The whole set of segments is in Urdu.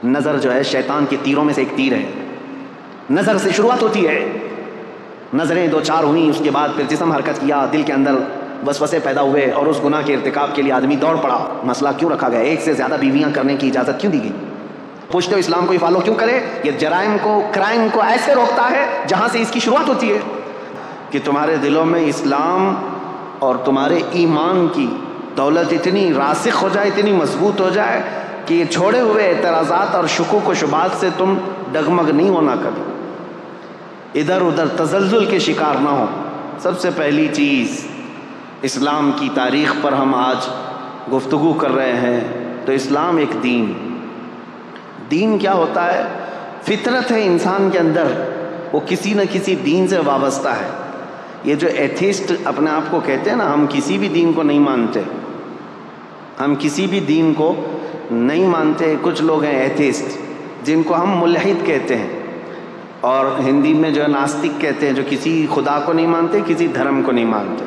نظر جو ہے شیطان کے تیروں میں سے ایک تیر ہے. نظر سے شروعات ہوتی ہے، نظریں دو چار ہوئیں، اس کے بعد پھر جسم حرکت کیا، دل کے اندر وسوسے پیدا ہوئے اور اس گناہ کے ارتکاب کے لیے آدمی دوڑ پڑا. مسئلہ کیوں رکھا گیا؟ ایک سے زیادہ بیویاں کرنے کی اجازت کیوں دی گئی؟ پوچھتے ہو اسلام کو فالو کیوں کرے؟ یہ جرائم کو، کرائم کو ایسے روکتا ہے جہاں سے اس کی شروعات ہوتی ہے کہ تمہارے دلوں میں اسلام اور تمہارے ایمان کی دولت اتنی راسخ ہو جائے، اتنی مضبوط ہو جائے کہ یہ چھوڑے ہوئے اعتراضات اور شکوک و شبہات سے تم ڈگمگ نہیں ہونا، کبھی ادھر ادھر تزلزل کے شکار نہ ہو. سب سے پہلی چیز، اسلام کی تاریخ پر ہم آج گفتگو کر رہے ہیں تو اسلام ایک دین کیا ہوتا ہے؟ فطرت ہے انسان کے اندر، وہ کسی نہ کسی دین سے وابستہ ہے. یہ جو ایتھیسٹ اپنے آپ کو کہتے ہیں نا، ہم کسی بھی دین کو نہیں مانتے، ہم کسی بھی دین کو نہیں مانتے. کچھ لوگ ہیں ایتھیسٹ جن کو ہم ملحد کہتے ہیں، اور ہندی میں جو ہے ناستک کہتے ہیں، جو کسی خدا کو نہیں مانتے، کسی دھرم کو نہیں مانتے.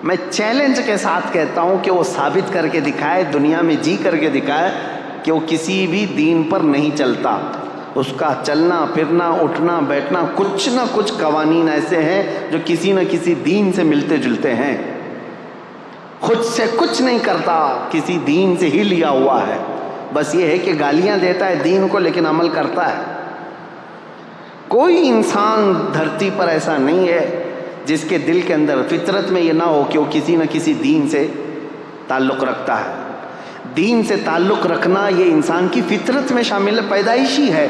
میں چیلنج کے ساتھ کہتا ہوں کہ وہ ثابت کر کے دکھائے، دنیا میں جی کر کے دکھائے کہ وہ کسی بھی دین پر نہیں چلتا. اس کا چلنا پھرنا اٹھنا بیٹھنا کچھ نہ کچھ قوانین ایسے ہیں جو کسی نہ کسی دین سے ملتے جلتے ہیں. خود سے کچھ نہیں کرتا، کسی دین سے ہی لیا ہوا ہے. بس یہ ہے کہ گالیاں دیتا ہے دین کو لیکن عمل کرتا ہے. کوئی انسان دھرتی پر ایسا نہیں ہے جس کے دل کے اندر فطرت میں یہ نہ ہو کہ وہ کسی نہ کسی دین سے تعلق رکھتا ہے. دین سے تعلق رکھنا یہ انسان کی فطرت میں شامل ہے، پیدائشی ہے.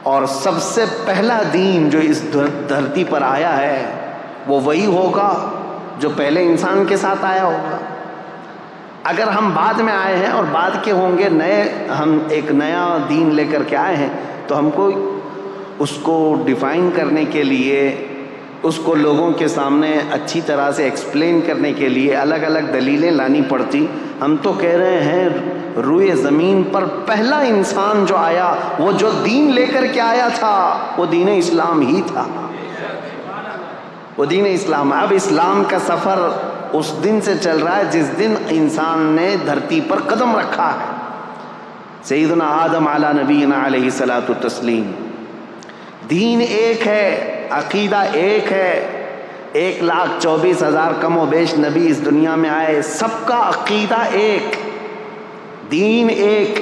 اور سب سے پہلا دین جو اس دھرتی پر آیا ہے وہ وہی ہوگا جو پہلے انسان کے ساتھ آیا ہوگا. اگر ہم بعد میں آئے ہیں اور بعد کے ہوں گے ہم ایک نیا دین لے کر کے آئے ہیں تو ہم کو اس کو ڈیفائن کرنے کے لیے، اس کو لوگوں کے سامنے اچھی طرح سے ایکسپلین کرنے کے لیے الگ الگ دلیلیں لانی پڑتی. ہم تو کہہ رہے ہیں روئے زمین پر پہلا انسان جو آیا، وہ جو دین لے کر کے آیا تھا وہ دین اسلام ہی تھا، وہ دین اسلام. اب اسلام کا سفر اس دن سے چل رہا ہے جس دن انسان نے دھرتی پر قدم رکھا ہے. سیدنا آدم علی نبینا علیہ الصلاۃ والتسلیم. دین ایک ہے، عقیدہ ایک ہے. 1,24,000 کم و بیش نبی اس دنیا میں آئے، سب کا عقیدہ ایک، دین ایک.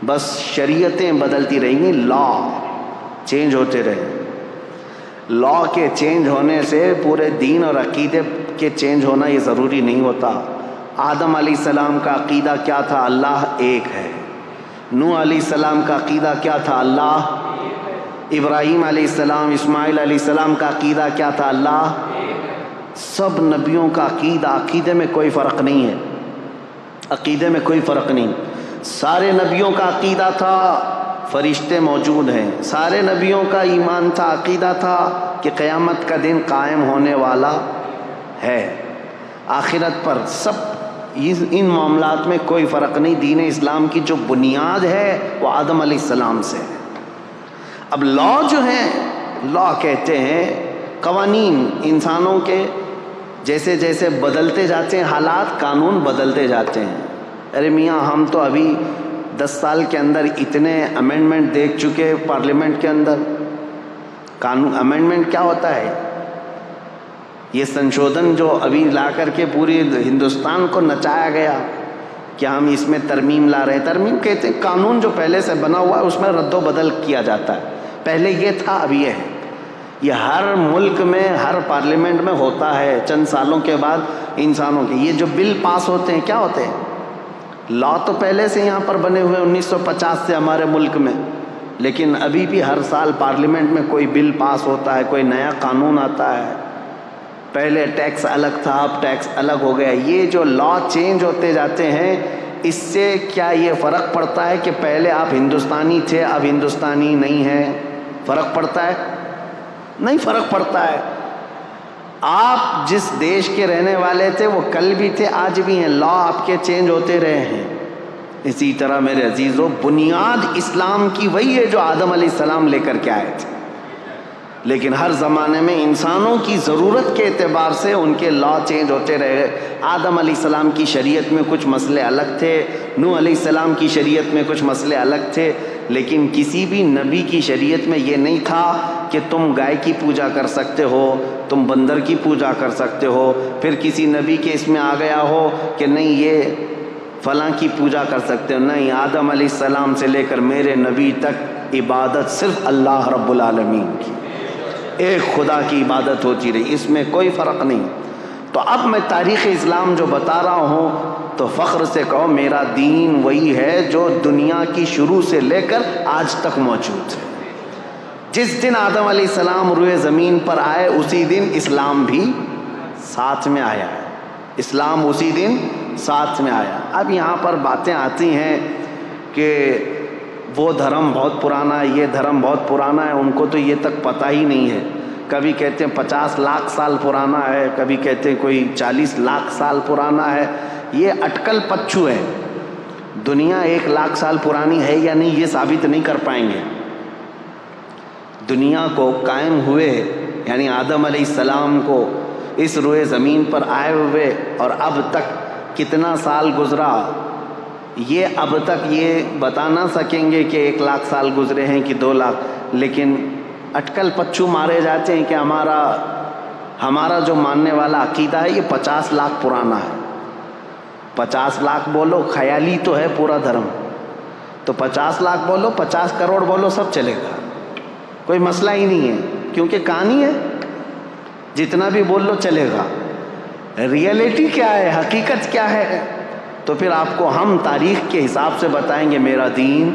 بس شریعتیں بدلتی رہیں گی، لا چینج ہوتے رہے. لا کے چینج ہونے سے پورے دین اور عقیدے کے چینج ہونا یہ ضروری نہیں ہوتا. آدم علیہ السلام کا عقیدہ کیا تھا؟ اللہ ایک ہے. نوح علیہ السلام کا عقیدہ کیا تھا؟ اللہ. ابراہیم علیہ السلام، اسماعیل علیہ السلام کا عقیدہ کیا تھا؟ اللہ. سب نبیوں کا عقیدے میں کوئی فرق نہیں ہے، عقیدے میں کوئی فرق نہیں. سارے نبیوں کا عقیدہ تھا فرشتے موجود ہیں، سارے نبیوں کا ایمان تھا، عقیدہ تھا کہ قیامت کا دن قائم ہونے والا ہے. آخرت پر سب ان معاملات میں کوئی فرق نہیں. دین اسلام کی جو بنیاد ہے وہ آدم علیہ السلام سے ہے. اب لا جو ہیں، لا کہتے ہیں قوانین انسانوں کے جیسے جیسے بدلتے جاتے ہیں حالات، قانون بدلتے جاتے ہیں. ارے میاں ہم تو ابھی 10 سال کے اندر اتنے امینڈمنٹ دیکھ چکے پارلیمنٹ کے اندر. قانون امینڈمنٹ کیا ہوتا ہے؟ یہ سنشودھن جو ابھی لا کر کے پوری ہندوستان کو نچایا گیا کہ ہم اس میں ترمیم لا رہے ہیں. ترمیم کہتے ہیں قانون جو پہلے سے بنا ہوا ہے اس میں رد و بدل کیا جاتا ہے. پہلے یہ تھا، اب یہ ہے. یہ ہر ملک میں ہر پارلیمنٹ میں ہوتا ہے. چند سالوں کے بعد انسانوں کے یہ جو بل پاس ہوتے ہیں کیا ہوتے ہیں؟ لا تو پہلے سے یہاں پر بنے ہوئے 1950 سے ہمارے ملک میں، لیکن ابھی بھی ہر سال پارلیمنٹ میں کوئی بل پاس ہوتا ہے، کوئی نیا قانون آتا ہے. پہلے ٹیکس الگ تھا، اب ٹیکس الگ ہو گیا. یہ جو لا چینج ہوتے جاتے ہیں، اس سے کیا یہ فرق پڑتا ہے کہ پہلے آپ ہندوستانی تھے اب ہندوستانی نہیں ہیں؟ فرق پڑتا ہے؟ نہیں فرق پڑتا ہے. آپ جس دیش کے رہنے والے تھے وہ کل بھی تھے آج بھی ہیں. لا آپ کے چینج ہوتے رہے ہیں. اسی طرح میرے عزیزو بنیاد اسلام کی وہی ہے جو آدم علیہ السلام لے کر کے آئے تھے. لیکن ہر زمانے میں انسانوں کی ضرورت کے اعتبار سے ان کے لا چینج ہوتے رہے. آدم علیہ السلام کی شریعت میں کچھ مسئلے الگ تھے, نوح علیہ السلام کی شریعت میں کچھ مسئلے الگ تھے, لیکن کسی بھی نبی کی شریعت میں یہ نہیں تھا کہ تم گائے کی پوجا کر سکتے ہو, تم بندر کی پوجا کر سکتے ہو. پھر کسی نبی کے اس میں آ گیا ہو کہ نہیں یہ فلاں کی پوجا کر سکتے ہو. نہیں, آدم علیہ السلام سے لے کر میرے نبی تک عبادت صرف اللہ رب العالمین کی, ایک خدا کی عبادت ہوتی رہی, اس میں کوئی فرق نہیں. تو اب میں تاریخ اسلام جو بتا رہا ہوں تو فخر سے کہو میرا دین وہی ہے جو دنیا کی شروع سے لے کر آج تک موجود ہے. جس دن آدم علیہ السلام روئے زمین پر آئے اسی دن اسلام بھی ساتھ میں آیا ہے, اسلام اسی دن ساتھ میں آیا. اب یہاں پر باتیں آتی ہیں کہ وہ دھرم بہت پرانا ہے, یہ دھرم بہت پرانا ہے, ان کو تو یہ تک پتہ ہی نہیں ہے. کبھی کہتے ہیں 50 لاکھ سال پرانا ہے, کبھی کہتے ہیں کوئی 40 لاکھ سال پرانا ہے. یہ اٹکل پچو ہے. دنیا 1 لاکھ سال پرانی ہے یا نہیں یہ ثابت نہیں کر پائیں گے. دنیا کو قائم ہوئے یعنی آدم علیہ السلام کو اس روئے زمین پر آئے ہوئے اور اب تک کتنا سال گزرا, یہ اب تک یہ بتا نہ سکیں گے کہ 1 لاکھ سال گزرے ہیں کہ 2 لاکھ. لیکن اٹکل پچو مارے جاتے ہیں کہ ہمارا جو ماننے والا عقیدہ ہے یہ 50 لاکھ پرانا ہے. 50 لاکھ بولو, خیالی تو ہے پورا دھرم, تو 50 لاکھ بولو, 50 کروڑ بولو, سب چلے گا, کوئی مسئلہ ہی نہیں ہے, کیونکہ کہانی ہے, جتنا بھی بول لو چلے گا. ریئلٹی کیا ہے, حقیقت کیا ہے, تو پھر آپ کو ہم تاریخ کے حساب سے بتائیں گے میرا دین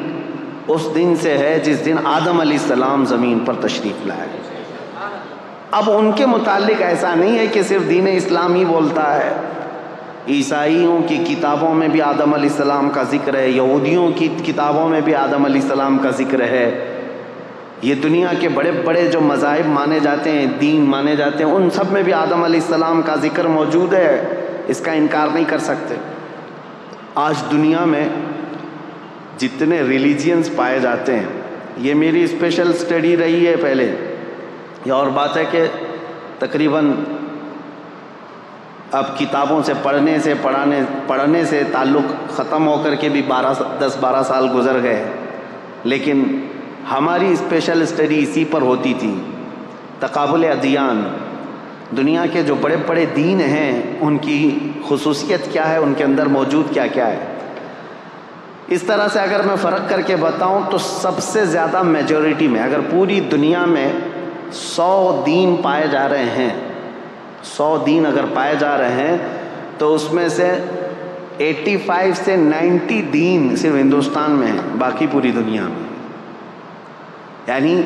اس دن سے ہے جس دن آدم علیہ السلام زمین پر تشریف لائے. اب ان کے متعلق ایسا نہیں ہے کہ صرف دین اسلام ہی بولتا ہے, عیسائیوں کی کتابوں میں بھی آدم علیہ السلام کا ذکر ہے, یہودیوں کی کتابوں میں بھی آدم علیہ السلام کا ذکر ہے. یہ دنیا کے بڑے بڑے جو مذاہب مانے جاتے ہیں, دین مانے جاتے ہیں, ان سب میں بھی آدم علیہ السلام کا ذکر موجود ہے, اس کا انکار نہیں کر سکتے. آج دنیا میں جتنے ریلیجینز پائے جاتے ہیں, یہ میری اسپیشل اسٹڈی رہی ہے پہلے. یہ اور بات ہے کہ تقریباً اب کتابوں سے پڑھنے سے تعلق ختم ہو کر کے بھی 10-12 سال گزر گئے, لیکن ہماری اسپیشل اسٹڈی اسی پر ہوتی تھی, تقابل ادیان. دنیا کے جو بڑے بڑے دین ہیں ان کی خصوصیت کیا ہے, ان کے اندر موجود کیا کیا ہے. اس طرح سے اگر میں فرق کر کے بتاؤں تو سب سے زیادہ میجورٹی میں, اگر پوری دنیا میں 100 دین پائے جا رہے ہیں, 100 دین اگر پائے جا رہے ہیں تو اس میں سے 85 سے 90 دین صرف ہندوستان میں ہیں, باقی پوری دنیا میں. یعنی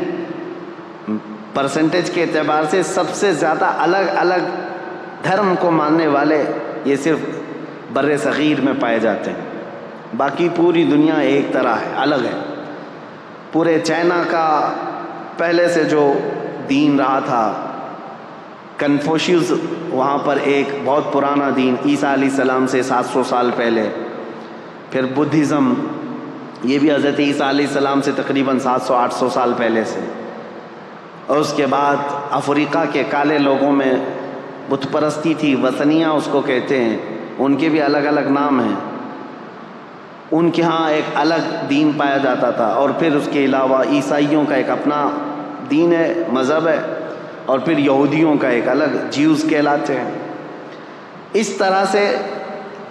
پرسنٹیج کے اعتبار سے سب سے زیادہ الگ الگ دھرم کو ماننے والے یہ صرف بر صغیر میں پائے جاتے ہیں, باقی پوری دنیا ایک طرح ہے, الگ ہے. پورے چائنا کا پہلے سے جو دین رہا تھا, کنفوشیوس, وہاں پر ایک بہت پرانا دین عیسیٰ علیہ السلام سے 700 سال پہلے. پھر بدھزم, یہ بھی حضرت عیسیٰ علیہ السلام سے تقریباً 700-800 سال پہلے سے. اور اس کے بعد افریقہ کے کالے لوگوں میں بت پرستی تھی, وثنیہ اس کو کہتے ہیں, ان کے بھی الگ الگ نام ہیں. ان کے ہاں ایک الگ دین پایا جاتا تھا, اور پھر اس کے علاوہ عیسائیوں کا ایک اپنا دین ہے, مذہب ہے, اور پھر یہودیوں کا ایک الگ, جیوز کہلاتے ہیں. اس طرح سے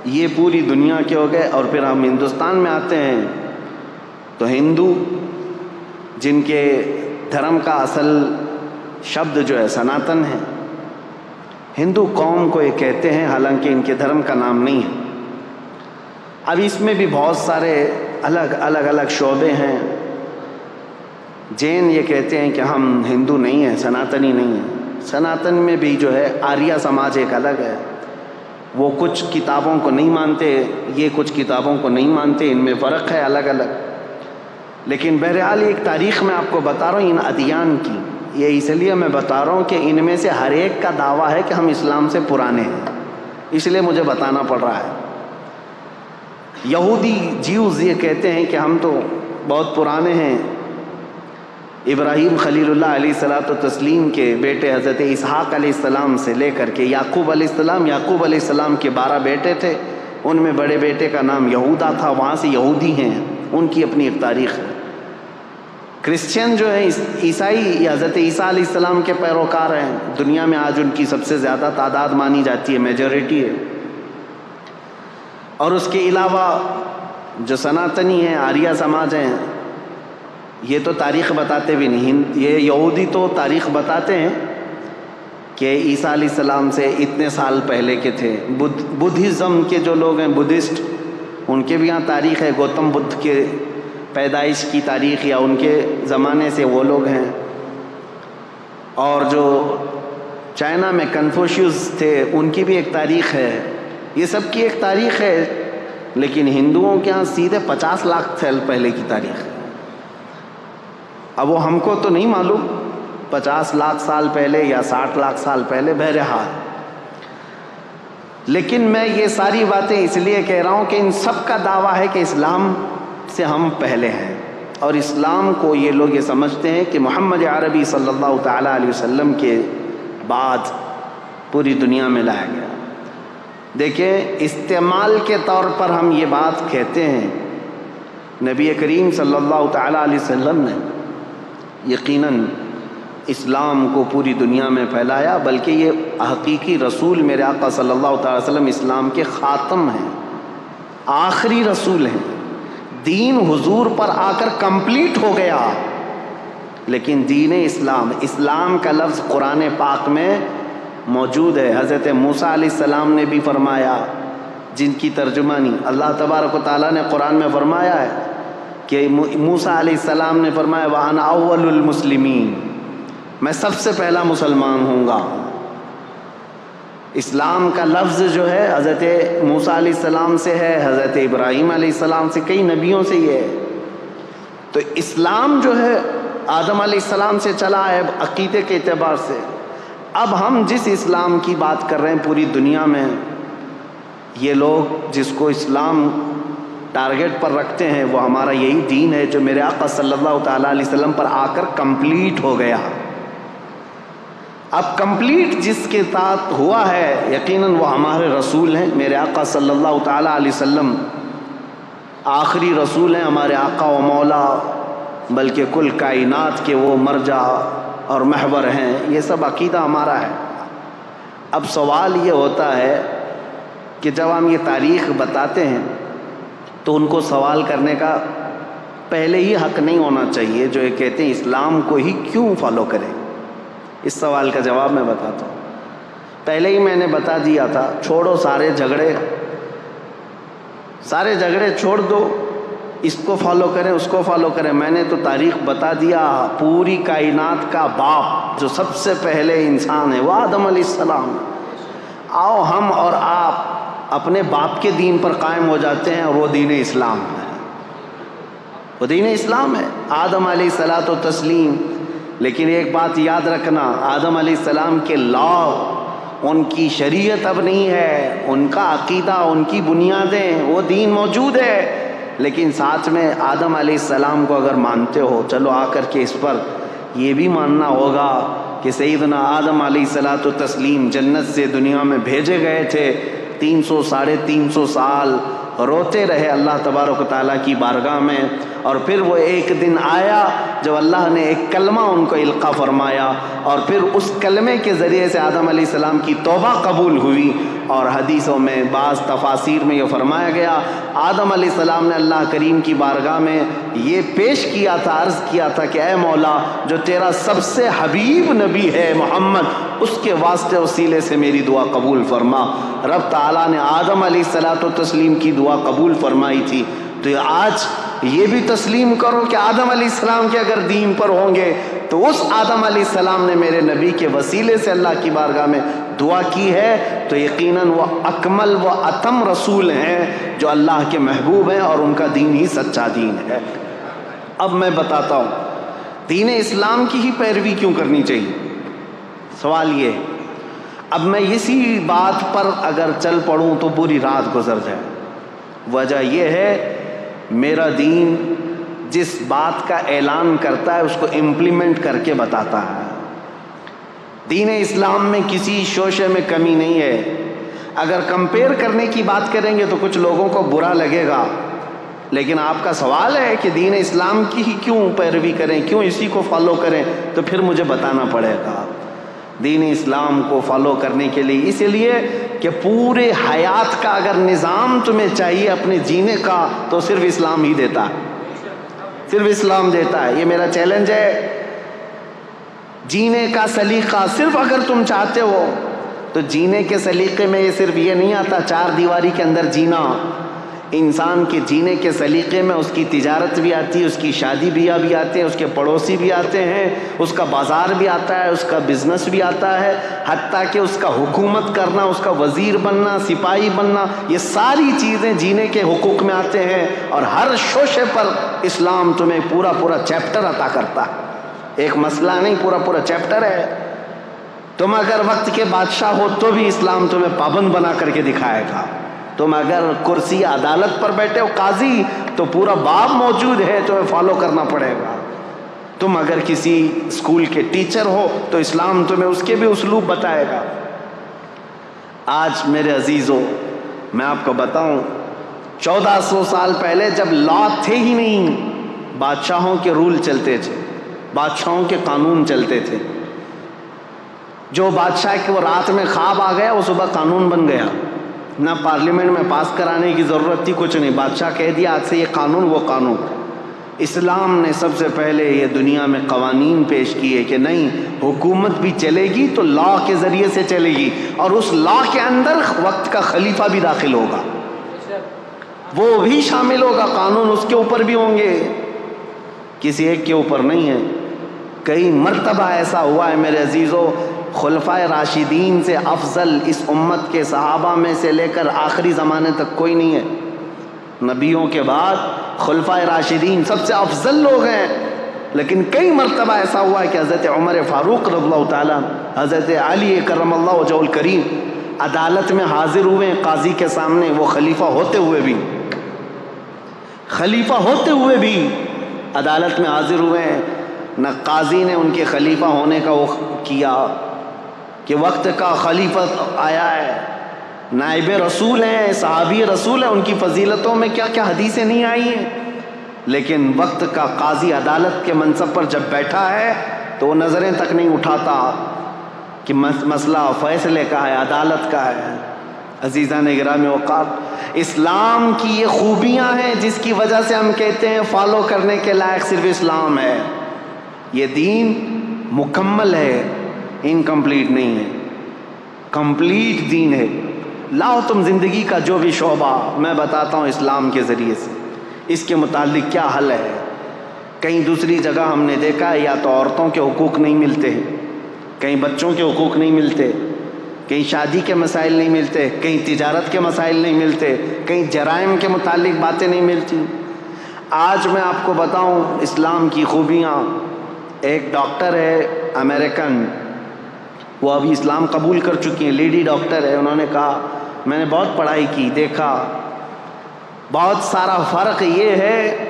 یہ پوری دنیا کے ہو گئے. اور پھر ہم ہندوستان میں آتے ہیں تو ہندو, جن کے دھرم کا اصل شبد جو ہے سناتن ہے, ہندو قوم کو یہ کہتے ہیں, حالانکہ ان کے دھرم کا نام نہیں ہے. اب اس میں بھی بہت سارے الگ شعبے ہیں. جین یہ کہتے ہیں کہ ہم ہندو نہیں ہیں, سناتنی نہیں ہیں. سناتن میں بھی جو ہے آریہ سماج ایک الگ ہے, وہ کچھ کتابوں کو نہیں مانتے, یہ کچھ کتابوں کو نہیں مانتے, ان میں فرق ہے الگ الگ. لیکن بہرحال ایک تاریخ میں آپ کو بتا رہا ہوں ان ادیان کی. یہ اس لیے میں بتا رہا ہوں کہ ان میں سے ہر ایک کا دعویٰ ہے کہ ہم اسلام سے پرانے ہیں, اس لیے مجھے بتانا پڑ رہا ہے. یہودی جیوز یہ کہتے ہیں کہ ہم تو بہت پرانے ہیں, ابراہیم خلیل اللہ علیہ الصلوۃ والتسلیم کے بیٹے حضرت اسحاق علیہ السلام سے لے کر کے یعقوب علیہ السلام کے 12 بیٹے تھے، ان میں بڑے بیٹے کا نام یہودا تھا، وہاں سے یہودی ہیں، ان کی اپنی ایک تاریخ ہے۔ کرسچین جو ہیں عیسائی حضرت عیسیٰ علیہ السلام کے پیروکار ہیں، دنیا میں آج ان کی سب سے زیادہ تعداد مانی جاتی ہے، میجورٹی ہے۔ اور اس کے علاوہ جو سناتنی ہیں، آریہ سماج ہیں، یہ تو تاریخ بتاتے بھی نہیں، یہ یہودی تو تاریخ بتاتے ہیں کہ عیسیٰ علیہ السلام سے اتنے سال پہلے کے تھے۔ بدھزم کے جو لوگ ہیں، بدھسٹ، ان کے بھی یہاں تاریخ ہے، گوتم بدھ کے پیدائش کی تاریخ یا ان کے زمانے سے وہ لوگ ہیں۔ اور جو چائنا میں کنفوشیوس تھے، ان کی بھی ایک تاریخ ہے، یہ سب کی ایک تاریخ ہے، لیکن ہندوؤں کے ہاں سیدھے 50 لاکھ سال پہلے کی تاریخ ہے۔ اب وہ ہم کو تو نہیں معلوم 50 لاکھ سال پہلے یا 60 لاکھ سال پہلے، بہرحال۔ لیکن میں یہ ساری باتیں اس لیے کہہ رہا ہوں کہ ان سب کا دعویٰ ہے کہ اسلام سے ہم پہلے ہیں، اور اسلام کو یہ لوگ یہ سمجھتے ہیں کہ محمد عربی صلی اللہ تعالیٰ علیہ وسلم کے بعد پوری دنیا میں لایا گیا۔ دیکھیں، استعمال کے طور پر ہم یہ بات کہتے ہیں، نبی کریم صلی اللہ تعالیٰ علیہ وسلم نے یقیناً اسلام کو پوری دنیا میں پھیلایا، بلکہ یہ حقیقی رسول میرے آقا صلی اللہ تعالیٰ علیہ وسلم اسلام کے خاتم ہیں، آخری رسول ہیں۔ دین حضور پر آ کر کمپلیٹ ہو گیا، لیکن دین اسلام کا لفظ قرآن پاک میں موجود ہے۔ حضرت موسیٰ علیہ السلام نے بھی فرمایا، جن کی ترجمانی اللہ تبارک و تعالیٰ نے قرآن میں فرمایا ہے کہ موسیٰ علیہ السلام نے فرمایا وَأَنَا أَوَّلُ الْمُسْلِمِينَ، میں سب سے پہلا مسلمان ہوں گا۔ اسلام کا لفظ جو ہے حضرت موسیٰ علیہ السلام سے ہے، حضرت ابراہیم علیہ السلام سے، کئی نبیوں سے یہ ہے۔ تو اسلام جو ہے آدم علیہ السلام سے چلا ہے عقیدے کے اعتبار سے۔ اب ہم جس اسلام کی بات کر رہے ہیں پوری دنیا میں، یہ لوگ جس کو اسلام ٹارگٹ پر رکھتے ہیں، وہ ہمارا یہی دین ہے جو میرے آقا صلی اللہ تعالیٰ علیہ وسلم پر آ کر کمپلیٹ ہو گیا۔ اب کمپلیٹ جس کے ساتھ ہوا ہے، یقیناً وہ ہمارے رسول ہیں، میرے آقا صلی اللہ تعالیٰ علیہ وسلم آخری رسول ہیں، ہمارے آقا و مولا، بلکہ کل کائنات کے وہ مرجع اور محور ہیں۔ یہ سب عقیدہ ہمارا ہے۔ اب سوال یہ ہوتا ہے کہ جب ہم یہ تاریخ بتاتے ہیں تو ان کو سوال کرنے کا پہلے ہی حق نہیں ہونا چاہیے، جو یہ کہتے ہیں اسلام کو ہی کیوں فالو کریں۔ اس سوال کا جواب میں بتاتا ہوں۔ پہلے ہی میں نے بتا دیا تھا، چھوڑو سارے جھگڑے چھوڑ دو، اس کو فالو کریں اس کو فالو کریں۔ میں نے تو تاریخ بتا دیا، پوری کائنات کا باپ جو سب سے پہلے انسان ہے وہ آدم علیہ السلام۔ آؤ ہم اور آپ اپنے باپ کے دین پر قائم ہو جاتے ہیں، اور وہ دین اسلام ہے، وہ دین اسلام ہے، آدم علیہ الصلوۃ والتسلیم۔ لیکن ایک بات یاد رکھنا، آدم علیہ السلام کے لا، ان کی شریعت اب نہیں ہے، ان کا عقیدہ، ان کی بنیادیں، وہ دین موجود ہے، لیکن ساتھ میں آدم علیہ السلام کو اگر مانتے ہو، چلو آ کر کے اس پر یہ بھی ماننا ہوگا کہ سیدنا آدم علیہ الصلوۃ والتسلیم جنت سے دنیا میں بھیجے گئے تھے، 300 ساڑھے 300 سال روتے رہے اللہ تبارک و تعالیٰ کی بارگاہ میں، اور پھر وہ ایک دن آیا جب اللہ نے ایک کلمہ ان کو القا فرمایا، اور پھر اس کلمے کے ذریعے سے آدم علیہ السلام کی توبہ قبول ہوئی۔ اور حدیثوں میں بعض تفاسیر میں یہ فرمایا گیا، آدم علیہ السلام نے اللہ کریم کی بارگاہ میں یہ پیش کیا تھا، عرض کیا تھا کہ اے مولا، جو تیرا سب سے حبیب نبی ہے محمد، اس کے واسطے وسیلے سے میری دعا قبول فرما۔ رب تعالیٰ نے آدم علیہ الصلوۃ والتسلیم کی دعا قبول فرمائی تھی۔ تو آج یہ بھی تسلیم کرو کہ آدم علیہ السلام کے اگر دین پر ہوں گے تو اس آدم علیہ السلام نے میرے نبی کے وسیلے سے اللہ کی بارگاہ میں دعا کی ہے، تو یقیناً وہ اکمل و اتم رسول ہیں جو اللہ کے محبوب ہیں، اور ان کا دین ہی سچا دین ہے۔ اب میں بتاتا ہوں دین اسلام کی ہی پیروی کیوں کرنی چاہیے۔ سوال یہ، اب میں اسی بات پر اگر چل پڑوں تو پوری رات گزر جائے۔ وجہ یہ ہے، میرا دین جس بات کا اعلان کرتا ہے اس کو امپلیمنٹ کر کے بتاتا ہے۔ دین اسلام میں کسی شعبے میں کمی نہیں ہے۔ اگر کمپیئر کرنے کی بات کریں گے تو کچھ لوگوں کو برا لگے گا، لیکن آپ کا سوال ہے کہ دین اسلام کی ہی کیوں پیروی کریں، کیوں اسی کو فالو کریں، تو پھر مجھے بتانا پڑے گا۔ دین اسلام کو فالو کرنے کے لیے اس لیے کہ پورے حیات کا اگر نظام تمہیں چاہیے اپنے جینے کا تو صرف اسلام ہی دیتا ہے، صرف اسلام دیتا ہے۔ یہ میرا چیلنج ہے، جینے کا سلیقہ صرف اگر تم چاہتے ہو تو جینے کے سلیقے میں یہ صرف یہ نہیں آتا چار دیواری کے اندر جینا، انسان کے جینے کے سلیقے میں اس کی تجارت بھی آتی ہے، اس کی شادی بیاہ بھی آتے ہیں، اس کے پڑوسی بھی آتے ہیں، اس کا بازار بھی آتا ہے، اس کا بزنس بھی آتا ہے، حتیٰ کہ اس کا حکومت کرنا، اس کا وزیر بننا، سپاہی بننا، یہ ساری چیزیں جینے کے حقوق میں آتے ہیں۔ اور ہر شعبے پر اسلام تمہیں پورا پورا چیپٹر عطا کرتا ہے، ایک مسئلہ نہیں، پورا پورا چیپٹر ہے۔ تم اگر وقت کے بادشاہ ہو تو بھی اسلام تمہیں پابند بنا کر کے دکھائے گا۔ تم اگر کرسی عدالت پر بیٹھے ہو قاضی تو پورا باب موجود ہے، تمہیں فالو کرنا پڑے گا۔ تم اگر کسی اسکول کے ٹیچر ہو تو اسلام تمہیں اس کے بھی اسلوب بتائے گا۔ آج میرے عزیزو میں آپ کو بتاؤں، 1400 سال پہلے جب لا تھے ہی نہیں، بادشاہوں کے رول چلتے تھے، بادشاہوں کے قانون چلتے تھے۔ جو بادشاہ کے وہ رات میں خواب آ گیا وہ صبح قانون بن گیا، نہ پارلیمنٹ میں پاس کرانے کی ضرورت تھی، کچھ نہیں، بادشاہ کہہ دیا آج سے یہ قانون وہ قانون۔ اسلام نے سب سے پہلے یہ دنیا میں قوانین پیش کیے کہ نہیں، حکومت بھی چلے گی تو لا کے ذریعے سے چلے گی، اور اس لا کے اندر وقت کا خلیفہ بھی داخل ہوگا، وہ بھی شامل ہوگا، قانون اس کے اوپر بھی ہوں گے، کسی ایک کے اوپر نہیں ہے۔ کئی مرتبہ ایسا ہوا ہے میرے عزیزو، خلفائے راشدین سے افضل اس امت کے صحابہ میں سے لے کر آخری زمانے تک کوئی نہیں ہے۔ نبیوں کے بعد خلفائے راشدین سب سے افضل لوگ ہیں، لیکن کئی مرتبہ ایسا ہوا ہے کہ حضرت عمر فاروق رضی اللہ تعالیٰ، حضرت علی کرم اللہ وجہہ الکریم عدالت میں حاضر ہوئے قاضی کے سامنے، وہ خلیفہ ہوتے ہوئے بھی عدالت میں حاضر ہوئے ہیں۔ نہ قاضی نے ان کے خلیفہ ہونے کا وہ کیا کہ وقت کا خلیفہ آیا ہے، نائب رسول ہیں، صحابی رسول ہیں، ان کی فضیلتوں میں کیا کیا حدیثیں نہیں آئی ہیں، لیکن وقت کا قاضی عدالت کے منصب پر جب بیٹھا ہے تو وہ نظریں تک نہیں اٹھاتا کہ مسئلہ فیصلے کا ہے، عدالت کا ہے۔ عزیزان گرامی اوقات، اسلام کی یہ خوبیاں ہیں جس کی وجہ سے ہم کہتے ہیں فالو کرنے کے لائق صرف اسلام ہے۔ یہ دین مکمل ہے، انکمپلیٹ نہیں ہے، کمپلیٹ دین ہے۔ لاؤ تم زندگی کا جو بھی شعبہ، میں بتاتا ہوں اسلام کے ذریعے سے اس کے متعلق کیا حل ہے۔ کہیں دوسری جگہ ہم نے دیکھا ہے یا تو عورتوں کے حقوق نہیں ملتے، کہیں بچوں کے حقوق نہیں ملتے، کہیں شادی کے مسائل نہیں ملتے، کہیں تجارت کے مسائل نہیں ملتے، کہیں جرائم کے متعلق باتیں نہیں ملتی۔ آج میں آپ کو بتاؤں اسلام کی خوبیاں۔ ایک ڈاکٹر ہے امریکن، وہ ابھی اسلام قبول کر چکی ہیں، لیڈی ڈاکٹر ہے، انہوں نے کہا میں نے بہت پڑھائی کی، دیکھا بہت سارا فرق یہ ہے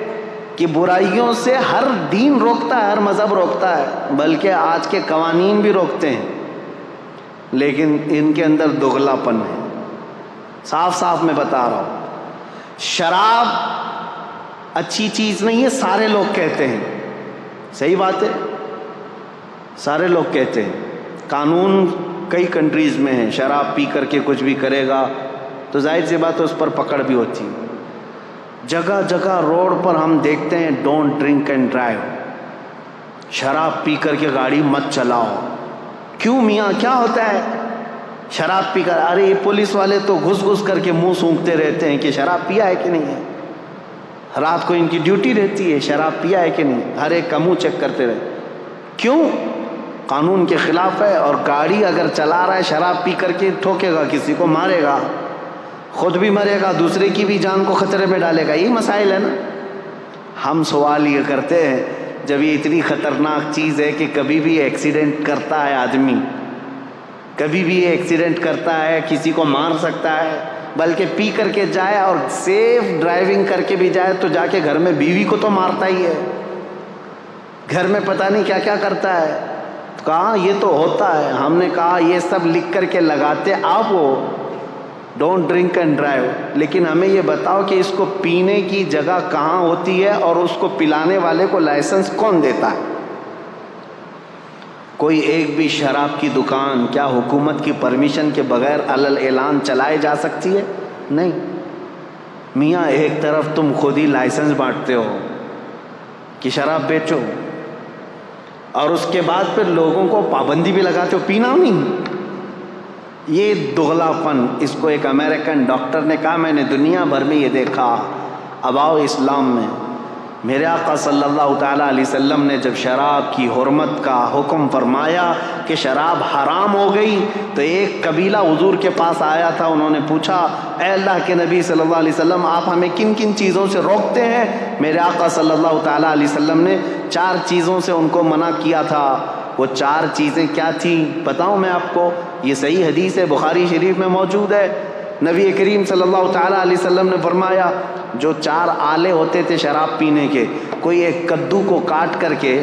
کہ برائیوں سے ہر دین روکتا ہے، ہر مذہب روکتا ہے، بلکہ آج کے قوانین بھی روکتے ہیں، لیکن ان کے اندر دگلا پن ہے۔ صاف صاف میں بتا رہا ہوں، شراب اچھی چیز نہیں ہے، سارے لوگ کہتے ہیں، صحیح بات ہے، سارے لوگ کہتے ہیں، قانون کئی کنٹریز میں ہیں، شراب پی کر کے کچھ بھی کرے گا تو ظاہر سی بات ہے اس پر پکڑ بھی ہوتی ہے۔ جگہ جگہ روڈ پر ہم دیکھتے ہیں ڈونٹ ڈرنک اینڈ ڈرائیو، شراب پی کر کے گاڑی مت چلاؤ۔ کیوں میاں، کیا ہوتا ہے شراب پی کر؟ ارے یہ پولیس والے تو گھس گھس کر کے منہ سونکھتے رہتے ہیں کہ شراب پیا ہے کہ نہیں ہے، رات کو ان کی ڈیوٹی رہتی ہے شراب پیا ہے کہ نہیں، ہر ایک کا منہ چیک کرتے رہے۔ کیوں؟ قانون کے خلاف ہے، اور گاڑی اگر چلا رہا ہے شراب پی کر کے ٹھوکے گا، کسی کو مارے گا، خود بھی مرے گا، دوسرے کی بھی جان کو خطرے میں ڈالے گا۔ یہی مسائل ہے نا۔ ہم سوال یہ کرتے ہیں جب یہ اتنی خطرناک چیز ہے کہ کبھی بھی ایکسیڈنٹ کرتا ہے آدمی، کبھی بھی ایکسیڈنٹ کرتا ہے، کسی کو مار سکتا ہے، بلکہ پی کر کے جائے اور سیف ڈرائیونگ کر کے بھی جائے تو جا کے گھر میں بیوی کو تو مارتا ہی ہے، گھر میں پتہ نہیں کیا کیا کرتا ہے. کہا یہ تو ہوتا ہے. ہم نے کہا یہ سب لکھ کر کے لگاتے آپ ہو، ڈونٹ ڈرنک اینڈ ڈرائیو، لیکن ہمیں یہ بتاؤ کہ اس کو پینے کی جگہ کہاں ہوتی ہے اور اس کو پلانے والے کو لائسنس کون دیتا ہے؟ کوئی ایک بھی شراب کی دکان کیا حکومت کی پرمیشن کے بغیر علل اعلان چلائی جا سکتی ہے؟ نہیں. میاں ایک طرف تم خود ہی لائسنس بانٹتے ہو کہ شراب بیچو، اور اس کے بعد پھر لوگوں کو پابندی بھی لگاتے ہو پینا نہیں. یہ دغلا پن. اس کو ایک امریکن ڈاکٹر نے کہا میں نے دنیا بھر میں یہ دیکھا اباؤ اسلام میں، میرے آقا صلی اللہ تعالیٰ علیہ وسلم نے جب شراب کی حرمت کا حکم فرمایا کہ شراب حرام ہو گئی تو ایک قبیلہ حضور کے پاس آیا تھا. انہوں نے پوچھا اے اللہ کے نبی صلی اللہ علیہ وسلم آپ ہمیں کن کن چیزوں سے روکتے ہیں؟ میرے آقا صلی اللہ تعالیٰ علیہ وسلم نے 4 چیزوں سے ان کو منع کیا تھا. وہ 4 چیزیں کیا تھیں بتاؤں میں آپ کو؟ یہ صحیح حدیث ہے، بخاری شریف میں موجود ہے. نبی کریم صلی اللہ تعالیٰ علیہ وسلم نے فرمایا جو 4 آلے ہوتے تھے شراب پینے کے، کوئی ایک کدو کو کاٹ کر کے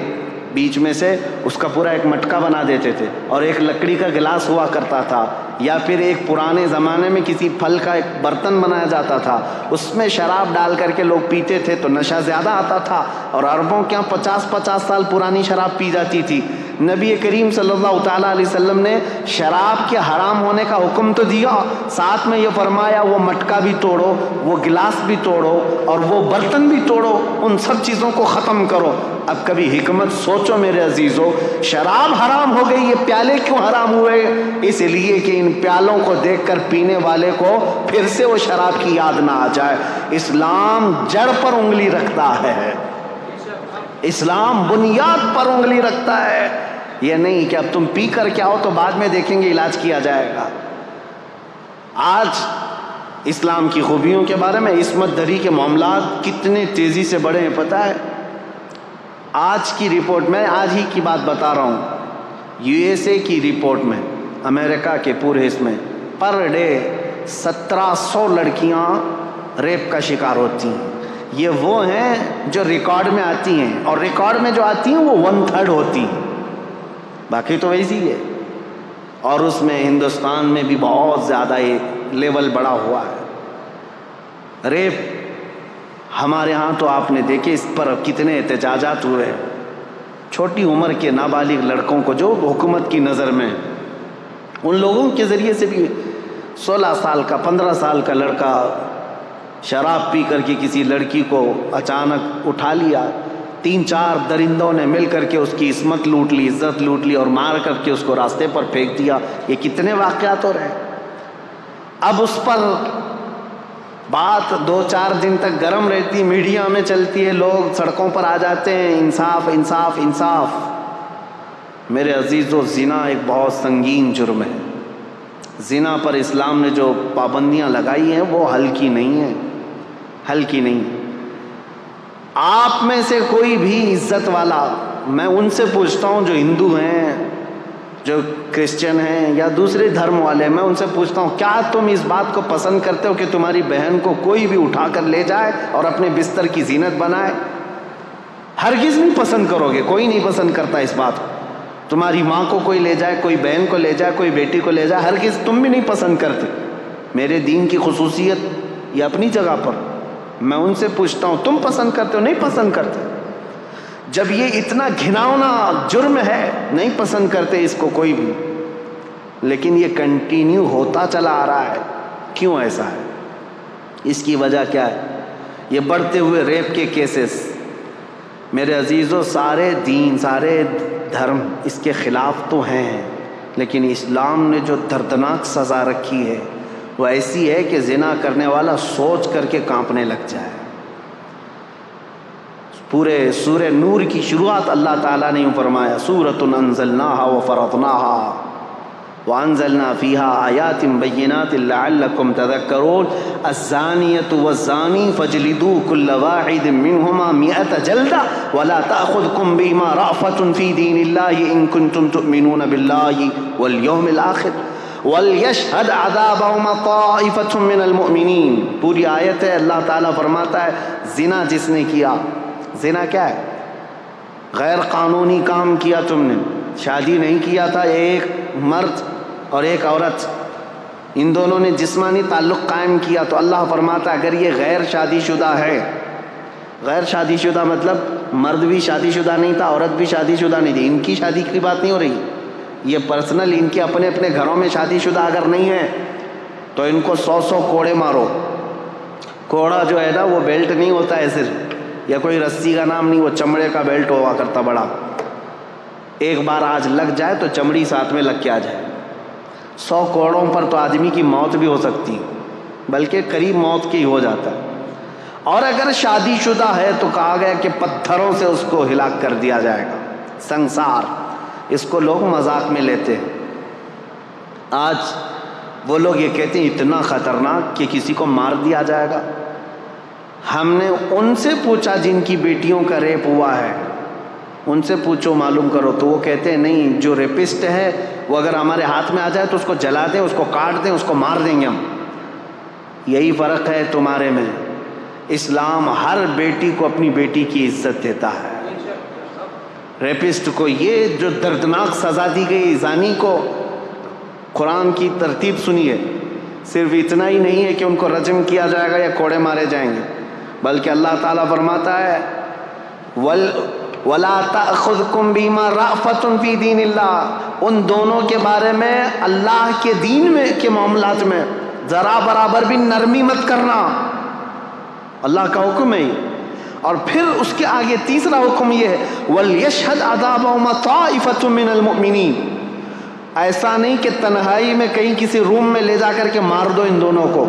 بیچ میں سے اس کا پورا ایک مٹکا بنا دیتے تھے، اور ایک لکڑی کا گلاس ہوا کرتا تھا، یا پھر ایک پرانے زمانے میں کسی پھل کا ایک برتن بنایا جاتا تھا، اس میں شراب ڈال کر کے لوگ پیتے تھے تو نشہ زیادہ آتا تھا. اور عربوں کے یہاں 50 سال پرانی شراب پی جاتی تھی. نبی کریم صلی اللہ تعالیٰ علیہ وسلم نے شراب کے حرام ہونے کا حکم تو دیا، ساتھ میں یہ فرمایا وہ مٹکا بھی توڑو، وہ گلاس بھی توڑو، اور وہ برتن بھی توڑو، ان سب چیزوں کو ختم کرو. اب کبھی حکمت سوچو میرے عزیزو، شراب حرام ہو گئی، یہ پیالے کیوں حرام ہوئے؟ اس لیے کہ ان پیالوں کو دیکھ کر پینے والے کو پھر سے وہ شراب کی یاد نہ آ جائے. اسلام جڑ پر انگلی رکھتا ہے، اسلام بنیاد پر انگلی رکھتا ہے. یہ نہیں کہ اب تم پی کر کے آؤ تو بعد میں دیکھیں گے علاج کیا جائے گا. آج اسلام کی خوبیوں کے بارے میں عصمت دری کے معاملات کتنے تیزی سے بڑھے ہیں پتہ ہے؟ آج کی رپورٹ میں آج ہی کی بات بتا رہا ہوں، USA کی رپورٹ میں، امریکہ کے پورے اس میں پر ڈے 1700 لڑکیاں ریپ کا شکار ہوتی ہیں. یہ وہ ہیں جو ریکارڈ میں آتی ہیں، اور ریکارڈ میں جو آتی ہیں وہ 1/3 ہوتی ہیں، باقی تو ویسی ہے. اور اس میں ہندوستان میں بھی بہت زیادہ یہ لیول بڑا ہوا ہے. ریپ ہمارے ہاں تو آپ نے دیکھے اس پر کتنے احتجاجات ہوئے. چھوٹی عمر کے نابالغ لڑکوں کو جو حکومت کی نظر میں، ان لوگوں کے ذریعے سے بھی 16 سال کا 15 سال کا لڑکا شراب پی کر کے کسی لڑکی کو اچانک اٹھا لیا، 3-4 درندوں نے مل کر کے اس کی عصمت لوٹ لی، عزت لوٹ لی، اور مار کر کے اس کو راستے پر پھینک دیا. یہ کتنے واقعات ہو رہے ہیں. اب اس پر بات 2-4 دن تک گرم رہتی، میڈیا میں چلتی ہے، لوگ سڑکوں پر آ جاتے ہیں، انصاف انصاف انصاف. میرے عزیزو، زنا ایک بہت سنگین جرم ہے. زنا پر اسلام نے جو پابندیاں لگائی ہیں وہ ہلکی نہیں ہیں، ہلکی نہیں. آپ میں سے کوئی بھی عزت والا، میں ان سے پوچھتا ہوں جو ہندو ہیں، جو کرسچن ہیں یا دوسرے دھرم والے، میں ان سے پوچھتا ہوں کیا تم اس بات کو پسند کرتے ہو کہ تمہاری بہن کو کوئی بھی اٹھا کر لے جائے اور اپنے بستر کی زینت بنائے؟ ہرگز نہیں پسند کرو گے، کوئی نہیں پسند کرتا اس بات کو. تمہاری ماں کو کوئی لے جائے، کوئی بہن کو لے جائے، کوئی بیٹی کو لے جائے، ہرگز تم بھی نہیں پسند کرتے. میرے دین کی خصوصیت یہ اپنی جگہ پر، میں ان سے پوچھتا ہوں تم پسند کرتے ہو؟ نہیں پسند کرتے. جب یہ اتنا گھناؤنا جرم ہے نہیں پسند کرتے اس کو کوئی بھی، لیکن یہ کنٹینیو ہوتا چلا آ رہا ہے. کیوں ایسا ہے؟ اس کی وجہ کیا ہے؟ یہ بڑھتے ہوئے ریپ کے کیسز. میرے عزیزو، سارے دین، سارے دھرم اس کے خلاف تو ہیں، لیکن اسلام نے جو دردناک سزا رکھی ہے وہ ایسی ہے کہ زنا کرنے والا سوچ کر کے کانپنے لگ جائے. پورے سورہ نور کی شروعات اللہ تعالیٰ نے فرمایا سورۃ انزلناہا وفرضناہا وانزلنا فیہا آیات بینات لعلکم تذکرون الزانیۃ والزانی فاجلدوا کل واحد منہما 100 جلدہ ولا تأخذکم بہما رأفۃ فی دین اللہ ان کنتم تؤمنون باللہ والیوم الآخر وَلْيَشْهَدْ عَذَابَهُمَا طَائِفَةٌ مِّنَ الْمُؤْمِنِينَ. پوری آیت ہے، اللہ تعالیٰ فرماتا ہے زنا جس نے کیا، زنا کیا ہے؟ غیر قانونی کام کیا تم نے، شادی نہیں کیا تھا، ایک مرد اور ایک عورت، ان دونوں نے جسمانی تعلق قائم کیا، تو اللہ فرماتا ہے اگر یہ غیر شادی شدہ ہے، غیر شادی شدہ مطلب مرد بھی شادی شدہ نہیں تھا، عورت بھی شادی شدہ نہیں تھی، ان کی شادی کی بات نہیں ہو رہی، یہ پرسنل ان کے اپنے اپنے گھروں میں شادی شدہ اگر نہیں ہے تو ان کو 100 کوڑے مارو. کوڑا جو ہے نا وہ بیلٹ نہیں ہوتا ہے صرف، یا کوئی رسی کا نام نہیں، وہ چمڑے کا بیلٹ ہوا کرتا بڑا، ایک بار آج لگ جائے تو چمڑی ساتھ میں لگ کے آ جائے. 100 کوڑوں پر تو آدمی کی موت بھی ہو سکتی، بلکہ قریب موت کی ہو جاتا ہے. اور اگر شادی شدہ ہے تو کہا گیا کہ پتھروں سے اس کو ہلاک کر دیا جائے گا. سنسار، اس کو لوگ مذاق میں لیتے ہیں. آج وہ لوگ یہ کہتے ہیں اتنا خطرناک کہ کسی کو مار دیا جائے گا. ہم نے ان سے پوچھا جن کی بیٹیوں کا ریپ ہوا ہے، ان سے پوچھو معلوم کرو، تو وہ کہتے ہیں نہیں، جو ریپسٹ ہے وہ اگر ہمارے ہاتھ میں آ جائے تو اس کو جلا دیں، اس کو کاٹ دیں، اس کو مار دیں گے ہم. یہی فرق ہے تمہارے میں. اسلام ہر بیٹی کو اپنی بیٹی کی عزت دیتا ہے. ریپسٹ کو یہ جو دردناک سزا دی گئی، زانی کو قرآن کی ترتیب سنیے، صرف اتنا ہی نہیں ہے کہ ان کو رجم کیا جائے گا یا کوڑے مارے جائیں گے، بلکہ اللہ تعالیٰ فرماتا ہے وَلَا تَأْخُذْكُمْ بِمَا رَأْفَةٌ فِي دِينِ اللَّهِ. ان دونوں کے بارے میں اللہ کے دین میں کے معاملات میں ذرا برابر بھی نرمی مت کرنا، اللہ کا حکم ہے. اور پھر اس کے آگے تیسرا حکم یہ ہے وَلْيَشْهَدْ عَذَابَهُمَا طَائِفَةٌ مِّنَ الْمُؤْمِنِينَ. ایسا نہیں کہ تنہائی میں کہیں کسی روم میں لے جا کر کے مار دو ان دونوں کو.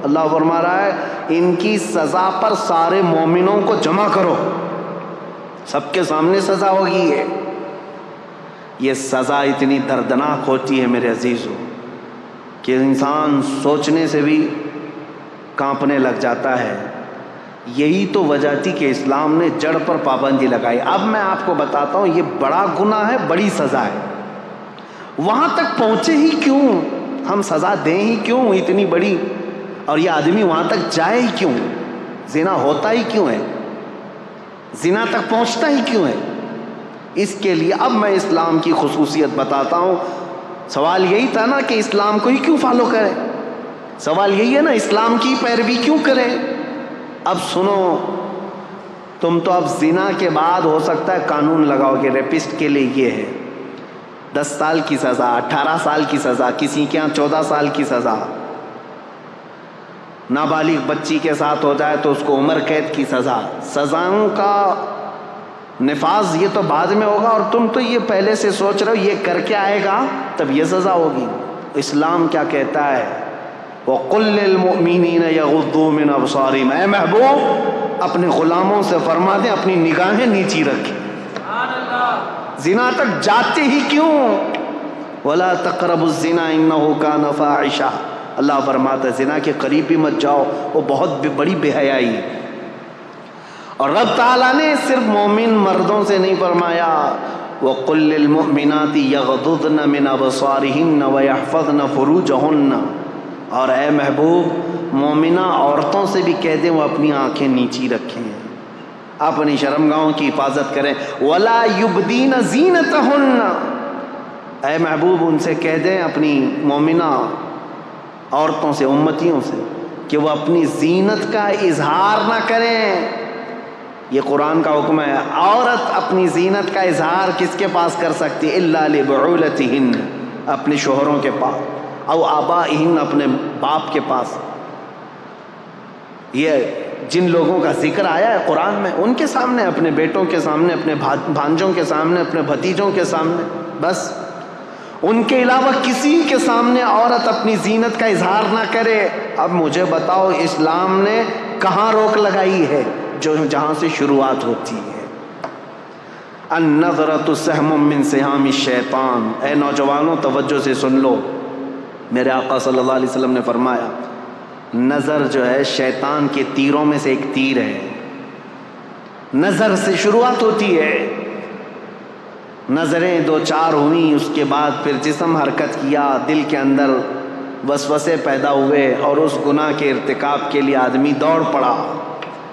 اللہ فرما رہا ہے ان کی سزا پر سارے مومنوں کو جمع کرو، سب کے سامنے سزا ہوگی. یہ سزا اتنی دردناک ہوتی ہے میرے عزیزو کہ انسان سوچنے سے بھی کانپنے لگ جاتا ہے. یہی تو وجہ تھی کہ اسلام نے جڑ پر پابندی لگائی. اب میں آپ کو بتاتا ہوں یہ بڑا گناہ ہے، بڑی سزا ہے. وہاں تک پہنچے ہی کیوں؟ ہم سزا دیں ہی کیوں اتنی بڑی؟ اور یہ آدمی وہاں تک جائے ہی کیوں؟ زنا ہوتا ہی کیوں ہے؟ زنا تک پہنچتا ہی کیوں ہے؟ اس کے لیے اب میں اسلام کی خصوصیت بتاتا ہوں. سوال یہی تھا نا کہ اسلام کو ہی کیوں فالو کرے، سوال یہی ہے نا اسلام کی پیروی کیوں کرے. اب سنو، تم تو اب زنا کے بعد ہو سکتا ہے قانون لگاؤ کہ ریپسٹ کے لیے یہ ہے 10 سال کی سزا، 18 سال کی سزا، کسی کے یہاں 14 سال کی سزا. نابالغ بچی کے ساتھ ہو جائے تو اس کو عمر قید کی سزا. سزاؤں کا نفاذ یہ تو بعد میں ہوگا، اور تم تو یہ پہلے سے سوچ رہے ہو یہ کر کے آئے گا تب یہ سزا ہوگی. اسلام کیا کہتا ہے وَقُلْ لِلْمُؤْمِنِينَ يَغُضُّوا مِنْ أَبْصَارِهِمْ. اے محبوب اپنے غلاموں سے فرما دیں اپنی نگاہیں نیچی رکھیں. زنا تک جاتے ہی کیوں؟ وَلَا تَقْرَبُوا الزِّنَا إِنَّهُ كَانَ فَاحِشَةً. اللہ فرماتا ہے زنا کے قریب بھی مت جاؤ، وہ بہت بڑی بے حیائی. اور رب تعالیٰ نے صرف مومن مردوں سے نہیں فرمایا وَقُلْ لِلْمُؤْمِنَاتِ يَغْضُضْنَ مِنْ أَبْصَارِهِنَّ وَيَحْفَظْنَ فُرُوجَهُنَّ. اور اے محبوب مومنہ عورتوں سے بھی کہہ دیں وہ اپنی آنکھیں نیچی رکھیں، اپنی شرمگاہوں کی حفاظت کریں. وَلَا يُبْدِينَ زِينَتَهُنَّ. اے محبوب ان سے کہہ دیں اپنی مومنہ عورتوں سے، امتیوں سے، کہ وہ اپنی زینت کا اظہار نہ کریں. یہ قرآن کا حکم ہے. عورت اپنی زینت کا اظہار کس کے پاس کر سکتی؟ اِلَّا لِبُعُولَتِهِنَّ، اپنے شوہروں کے پاس، او آبائہن، اپنے باپ کے پاس. یہ جن لوگوں کا ذکر آیا ہے قرآن میں ان کے سامنے، اپنے بیٹوں کے سامنے، اپنے بھانجوں کے سامنے، اپنے بھتیجوں کے سامنے، بس ان کے علاوہ کسی کے سامنے عورت اپنی زینت کا اظہار نہ کرے. اب مجھے بتاؤ اسلام نے کہاں روک لگائی ہے؟ جہاں سے شروعات ہوتی ہے. النظرۃ سہم من سہام الشیطان. اے نوجوانوں توجہ سے سن لو، میرے آقا صلی اللہ علیہ وسلم نے فرمایا نظر جو ہے شیطان کے تیروں میں سے ایک تیر ہے. نظر سے شروعات ہوتی ہے. نظریں دو چار ہوئیں، اس کے بعد پھر جسم حرکت کیا، دل کے اندر وسوسے پیدا ہوئے اور اس گناہ کے ارتکاب کے لیے آدمی دوڑ پڑا،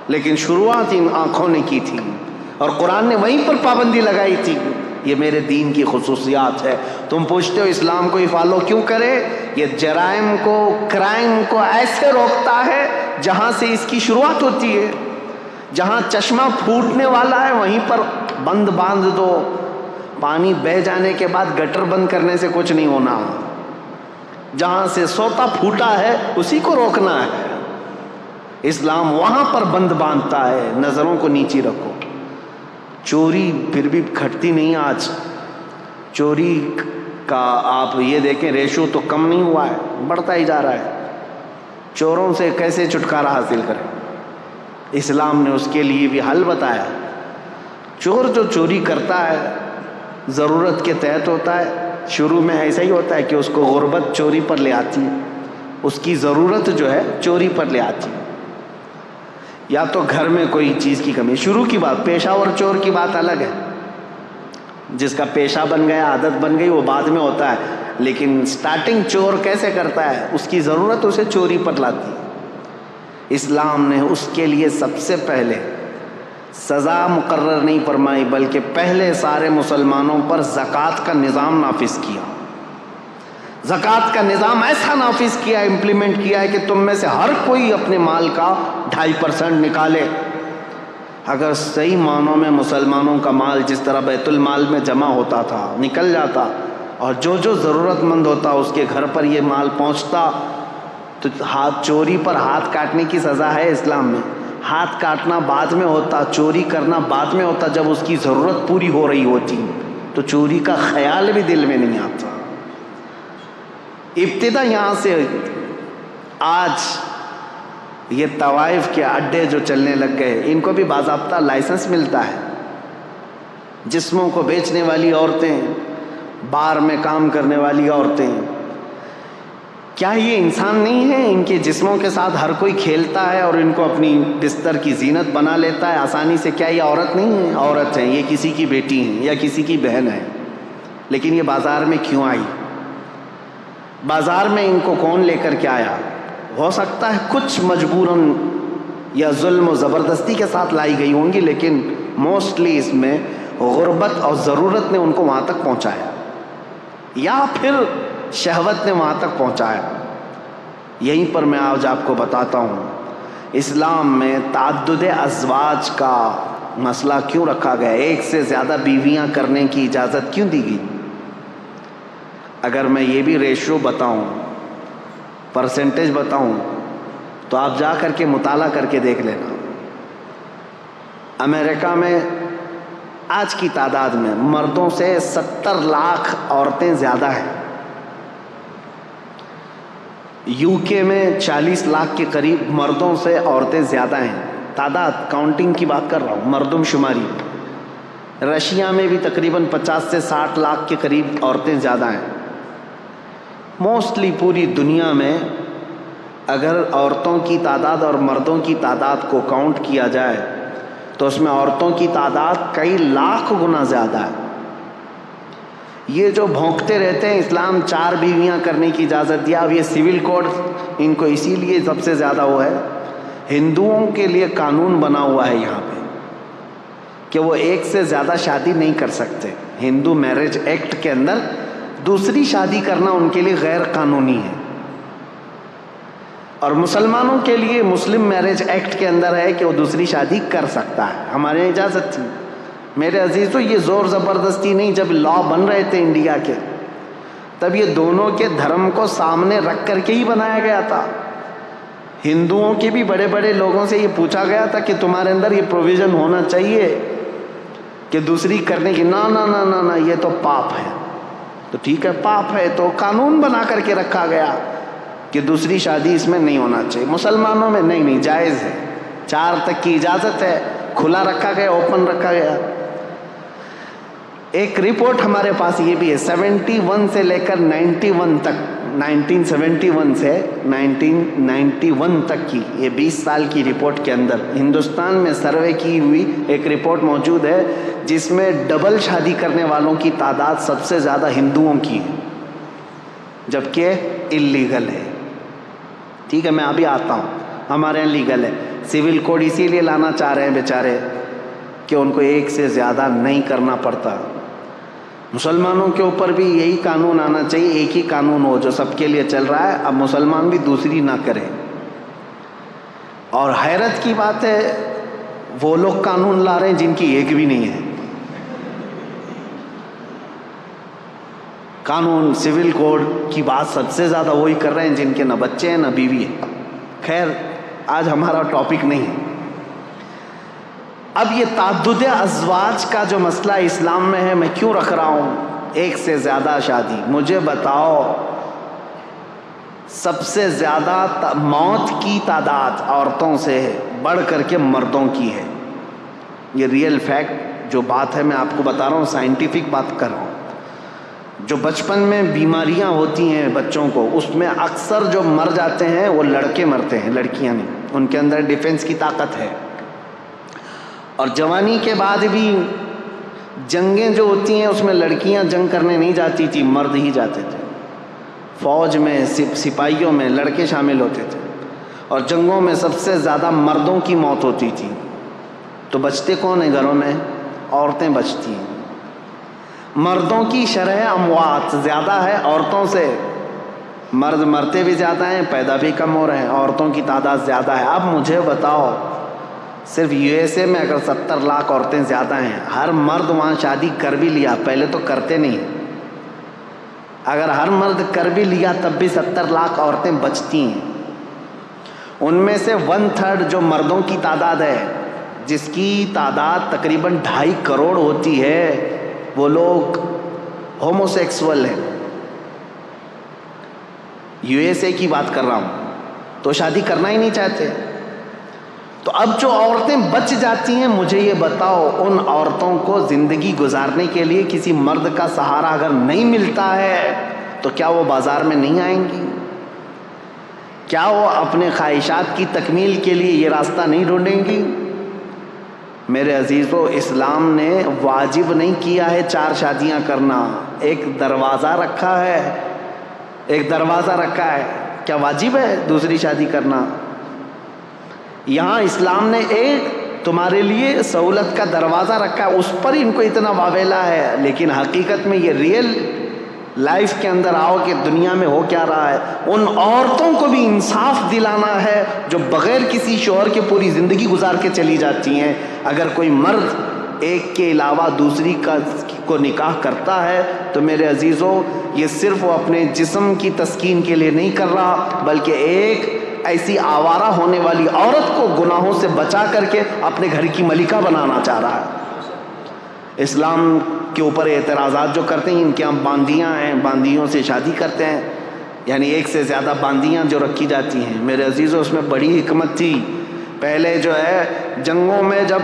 لیکن شروعات ان آنکھوں نے کی تھی اور قرآن نے وہیں پر پابندی لگائی تھی۔ یہ میرے دین کی خصوصیات ہے۔ تم پوچھتے ہو اسلام کو یہ فالو کیوں کرے؟ یہ جرائم کو، کرائم کو ایسے روکتا ہے جہاں سے اس کی شروعات ہوتی ہے۔ جہاں چشمہ پھوٹنے والا ہے وہیں پر بند باندھ دو، پانی بہہ جانے کے بعد گٹر بند کرنے سے کچھ نہیں ہونا۔ جہاں سے سوتا پھوٹا ہے اسی کو روکنا ہے۔ اسلام وہاں پر بند باندھتا ہے، نظروں کو نیچی رکھو۔ چوری پھر بھی گھٹتی نہیں، آج چوری کا آپ یہ دیکھیں ریشو تو کم نہیں ہوا ہے، بڑھتا ہی جا رہا ہے۔ چوروں سے کیسے چھٹکارا حاصل کریں؟ اسلام نے اس کے لیے بھی حل بتایا۔ چور جو چوری کرتا ہے ضرورت کے تحت ہوتا ہے، شروع میں ایسا ہی ہوتا ہے کہ اس کو غربت چوری پر لے آتی ہے، اس کی ضرورت جو ہے چوری پر لے آتی ہے، یا تو گھر میں کوئی چیز کی کمی۔ شروع کی بات، پیشہ اور چور کی بات الگ ہے، جس کا پیشہ بن گیا، عادت بن گئی، وہ بعد میں ہوتا ہے، لیکن سٹارٹنگ چور کیسے کرتا ہے؟ اس کی ضرورت اسے چوری پر لاتی ہے۔ اسلام نے اس کے لیے سب سے پہلے سزا مقرر نہیں فرمائی، بلکہ پہلے سارے مسلمانوں پر زکوٰۃ کا نظام نافذ کیا۔ زکوٰۃ کا نظام ایسا نافذ کیا، امپلیمنٹ کیا ہے کہ تم میں سے ہر کوئی اپنے مال کا 2.5% نکالے۔ اگر صحیح معنوں میں مسلمانوں کا مال جس طرح بیت المال میں جمع ہوتا تھا نکل جاتا، اور جو جو ضرورت مند ہوتا اس کے گھر پر یہ مال پہنچتا، تو چوری پر ہاتھ کاٹنے کی سزا ہے اسلام میں۔ ہاتھ کاٹنا بعد میں ہوتا، چوری کرنا بعد میں ہوتا، جب اس کی ضرورت پوری ہو رہی ہوتی تو چوری کا خیال بھی دل میں نہیں آتا۔ ابتدا یہاں سے آج یہ طوائف کے اڈے جو چلنے لگ گئے، ان کو بھی باضابطہ لائسنس ملتا ہے۔ جسموں کو بیچنے والی عورتیں، بار میں کام کرنے والی عورتیں، کیا یہ انسان نہیں ہیں؟ ان کے جسموں کے ساتھ ہر کوئی کھیلتا ہے اور ان کو اپنی بستر کی زینت بنا لیتا ہے آسانی سے۔ کیا یہ عورت نہیں ہے؟ عورت ہیں، یہ کسی کی بیٹی ہیں یا کسی کی بہن ہے، لیکن یہ بازار میں کیوں آئی؟ بازار میں ان کو کون لے کر کے آیا؟ ہو سکتا ہے کچھ مجبوراً یا ظلم و زبردستی کے ساتھ لائی گئی ہوں گی، لیکن موسٹلی اس میں غربت اور ضرورت نے ان کو وہاں تک پہنچایا، یا پھر شہوت نے وہاں تک پہنچایا۔ یہیں پر میں آج آپ کو بتاتا ہوں اسلام میں تعدد ازواج کا مسئلہ کیوں رکھا گیا، ایک سے زیادہ بیویاں کرنے کی اجازت کیوں دی گئی۔ اگر میں یہ بھی ریشو بتاؤں، پرسنٹیج بتاؤں، تو آپ جا کر کے مطالعہ کر کے دیکھ لینا۔ امریکہ میں آج کی تعداد میں مردوں سے 70 لاکھ عورتیں زیادہ ہیں۔ یو کے میں 40 لاکھ کے قریب مردوں سے عورتیں زیادہ ہیں۔ تعداد، کاؤنٹنگ کی بات کر رہا ہوں، مردم شماری۔ رشیا میں بھی تقریباً 50 سے 60 لاکھ کے قریب عورتیں زیادہ ہیں۔ موسٹلی پوری دنیا میں اگر عورتوں کی تعداد اور مردوں کی تعداد کو کاؤنٹ کیا جائے تو اس میں عورتوں کی تعداد کئی لاکھ گنا زیادہ ہے۔ یہ جو بھونکتے رہتے ہیں اسلام 4 بیویاں کرنے کی اجازت دیا، اب یہ سول کوڈ ان کو اسی لیے سب سے زیادہ وہ ہے، ہندوؤں کے لیے قانون بنا ہوا ہے یہاں پہ کہ وہ ایک سے زیادہ شادی نہیں کر سکتے۔ ہندو میرج ایکٹ کے اندر دوسری شادی کرنا ان کے لیے غیر قانونی ہے، اور مسلمانوں کے لیے مسلم میرج ایکٹ کے اندر ہے کہ وہ دوسری شادی کر سکتا ہے۔ ہمارے یہاں اجازت تھی۔ میرے عزیزو، یہ زور زبردستی نہیں، جب لا بن رہے تھے انڈیا کے تب یہ دونوں کے دھرم کو سامنے رکھ کر کے ہی بنایا گیا تھا۔ ہندوؤں کے بھی بڑے بڑے لوگوں سے یہ پوچھا گیا تھا کہ تمہارے اندر یہ پروویژن ہونا چاہیے کہ دوسری کرنے کی، نہ نہ نہ نہ نہ، یہ تو پاپ ہے۔ تو ٹھیک ہے، پاپ ہے تو قانون بنا کر کے رکھا گیا کہ دوسری شادی اس میں نہیں ہونا چاہیے۔ مسلمانوں میں نہیں، جائز ہے، 4 تک کی اجازت ہے، کھلا رکھا گیا، اوپن رکھا گیا۔ ایک رپورٹ ہمارے پاس یہ بھی ہے، 71 سے لے کر 91 تک، 1971 سے 1991 تک کی یہ 20 سال کی رپورٹ کے اندر ہندوستان میں سروے کی ہوئی ایک رپورٹ موجود ہے جس میں ڈبل شادی کرنے والوں کی تعداد سب سے زیادہ ہندوؤں کی ہے، جبکہ اللیگل ہے۔ ٹھیک ہے، میں ابھی آتا ہوں، ہمارے یہاں لیگل ہے۔ سول کوڈ اسی لیے لانا چاہ رہے ہیں بیچارے کہ ان کو ایک سے زیادہ نہیں کرنا پڑتا۔ مسلمانوں کے اوپر بھی یہی قانون آنا چاہیے، ایک ہی قانون ہو جو سب کے لیے چل رہا ہے، اب مسلمان بھی دوسری نہ کریں۔ اور حیرت کی بات ہے وہ لوگ قانون لا رہے ہیں جن کی ایک بھی نہیں ہے۔ قانون سول کوڈ کی بات سب سے زیادہ وہی کر رہے ہیں جن کے نہ بچے ہیں نہ بیوی ہے۔ خیر آج ہمارا ٹاپک نہیں ہے۔ اب یہ تعدد ازواج کا جو مسئلہ اسلام میں ہے، میں کیوں رکھ رہا ہوں ایک سے زیادہ شادی؟ مجھے بتاؤ سب سے زیادہ موت کی تعداد عورتوں سے بڑھ کر کے مردوں کی ہے۔ یہ ریئل فیکٹ جو بات ہے میں آپ کو بتا رہا ہوں، سائنٹیفک بات کر رہا ہوں۔ جو بچپن میں بیماریاں ہوتی ہیں بچوں کو، اس میں اکثر جو مر جاتے ہیں وہ لڑکے مرتے ہیں، لڑکیاں نہیں۔ ان کے اندر ڈیفنس کی طاقت ہے۔ اور جوانی کے بعد بھی جنگیں جو ہوتی ہیں اس میں لڑکیاں جنگ کرنے نہیں جاتی تھی، مرد ہی جاتے تھے۔ فوج میں سپاہیوں میں لڑکے شامل ہوتے تھے، اور جنگوں میں سب سے زیادہ مردوں کی موت ہوتی تھی۔ تو بچتے کون ہیں گھروں میں؟ عورتیں بچتی ہیں۔ مردوں کی شرح اموات زیادہ ہے عورتوں سے، مرد مرتے بھی زیادہ ہیں، پیدا بھی کم ہو رہے ہیں، عورتوں کی تعداد زیادہ ہے۔ اب مجھے بتاؤ صرف USA میں اگر 70 لاکھ عورتیں زیادہ ہیں، ہر مرد وہاں شادی کر بھی لیا، پہلے تو کرتے نہیں، اگر ہر مرد کر بھی لیا تب بھی 70 لاکھ عورتیں بچتی ہیں۔ ان میں سے 1/3 جو مردوں کی تعداد ہے، جس کی تعداد تقریباً 2.5 کروڑ ہوتی ہے، وہ لوگ ہومو سیکسول ہیں۔ USA کی بات کر رہا ہوں، تو شادی کرنا ہی نہیں چاہتے۔ تو اب جو عورتیں بچ جاتی ہیں، مجھے یہ بتاؤ ان عورتوں کو زندگی گزارنے کے لیے کسی مرد کا سہارا اگر نہیں ملتا ہے تو کیا وہ بازار میں نہیں آئیں گی؟ کیا وہ اپنے خواہشات کی تکمیل کے لیے یہ راستہ نہیں ڈھونڈیں گی؟ میرے عزیزو، اسلام نے واجب نہیں کیا ہے 4 شادیاں کرنا، ایک دروازہ رکھا ہے، ایک دروازہ رکھا ہے۔ کیا واجب ہے دوسری شادی کرنا؟ یہاں اسلام نے ایک تمہارے لیے سہولت کا دروازہ رکھا ہے، اس پر ان کو اتنا واویلا ہے، لیکن حقیقت میں یہ ریئل لائف کے اندر آؤ کہ دنیا میں ہو کیا رہا ہے۔ ان عورتوں کو بھی انصاف دلانا ہے جو بغیر کسی شوہر کے پوری زندگی گزار کے چلی جاتی ہیں۔ اگر کوئی مرد ایک کے علاوہ دوسری کو نکاح کرتا ہے تو میرے عزیزوں، یہ صرف وہ اپنے جسم کی تسکین کے لیے نہیں کر رہا، بلکہ ایک ایسی آوارہ ہونے والی عورت کو گناہوں سے بچا کر کے اپنے گھر کی ملکہ بنانا چاہ رہا ہے۔ اسلام کے اوپر اعتراضات جو کرتے ہیں، ان کے ہم باندیاں ہیں، باندیوں سے شادی کرتے ہیں، یعنی ایک سے زیادہ باندیاں جو رکھی جاتی ہیں۔ میرے عزیزوں، اس میں بڑی حکمت تھی۔ پہلے جو ہے جنگوں میں جب